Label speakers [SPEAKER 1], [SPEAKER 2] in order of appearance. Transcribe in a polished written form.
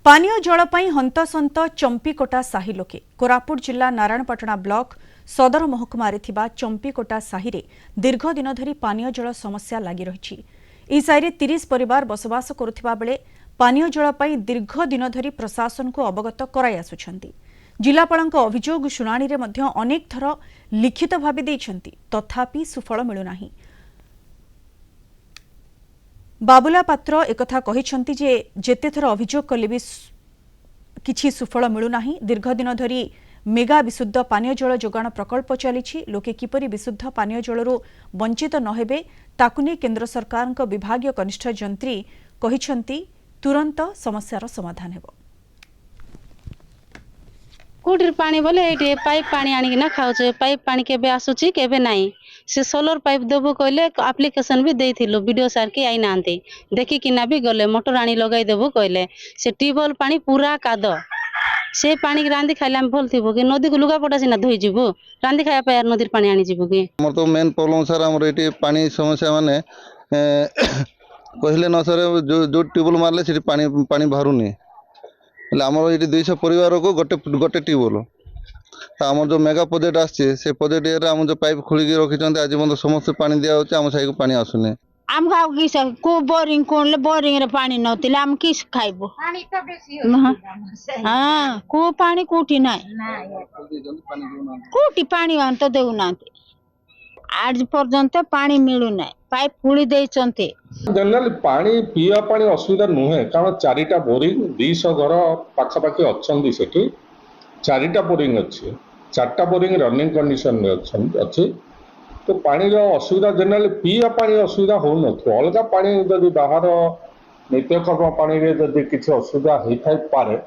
[SPEAKER 1] पानीय जल पई हंतसंत चंपीकोटा साही लोके कोरापुट जिला नारायणपाटना ब्लॉक सदर महकुमारे थिबा चंपीकोटा साही रे दीर्घ दिन धरी पानीय जल समस्या लागि रहिछि। ई साही रे 30 परिवार बसवास करुथिबा बेले पानीय जल पई दीर्घ दिन धरी प्रशासन को अवगत कराई आसुछंती। जिलापालक अभियोग शुणाणी रे मध्य अनेक थर लिखित भाबे दैछंती, तथापि सुफल मिलु नाही। बाबुला पात्र एकथा कहिछंती जे जेते थर अभियोग कले भी किछि सुफल मिलु नाही। दीर्घ दिन धरी मेगा विशुद्ध पानीय जल जोगाण प्रकल्प चलिछि। लोके किपरि विशुद्ध पानीय जलरू वंचित न हेबे ताकु नै केंद्र सरकारक विभागीय कनिष्ठ जंत्री कहिछंती तुरंत समस्यार समाधान हेबो।
[SPEAKER 2] कोठिर पानी बोले एठी पाइप पानी आनी ना खाउछे। पाइप पानी केबे आसुची केबे नाही। से सोलर पाइप देबो कहले एप्लीकेशन भी देइथिलो। वीडियो सार के आई नांती देखि किना भी गले मोटर आनी लगाई देबो कहले। से ट्यूबवेल पानी पूरा कादो से पानी रांदी खाइले हम भल थिबो कि नदी को लुगा पटा सिना धोई जिवो रांदी खाया पाया नदीर पानी आनी जिवो कि
[SPEAKER 3] हमर तो मेन प्रॉब्लम सर हमर एठी पानी समस्या माने कहले न सर जो ट्यूबवेल मारले सेठी पानी पानी भरुनी એટલે ଆମର ଏଠି 200 ପରିବାରକୁ ଗୋଟେ ଟ୍ୟୁବवेଲ ଆମର जो मेगा प्रोजेक्ट आछे से प्रोजेक्ट एरा हम जो पाइप खोलिकी रखिचंते आज बंद समस्त पानी दिया होचे हम साइको पानी आसुने
[SPEAKER 4] हम खाओ किस को बोरिंग कोन बोरिंग रे पानी नथिले हम किस खाइबो पानी तो बेसी हो हां को पानी कोठी नाही कोठी पानी आन तो देउ नाते आज पर्यंत पानी मिलु नाही पाइप खुली देइचंते
[SPEAKER 5] जनरल पानी पीवा पानी असुविधा नुहे कारण चारिटा बोरिंग 200 घर पाखापाखि अच्छी सेठी चारिटा बोरिंग अच्छी 4टा बोरिंग रनिंग कंडीशन में अच्छी तो पानी असुविधा जनरल पीवा पानी असुविधा हो न अलग पानी जब बाहर नित्यकर्म पानी जब किसी असुविधा हो पारे।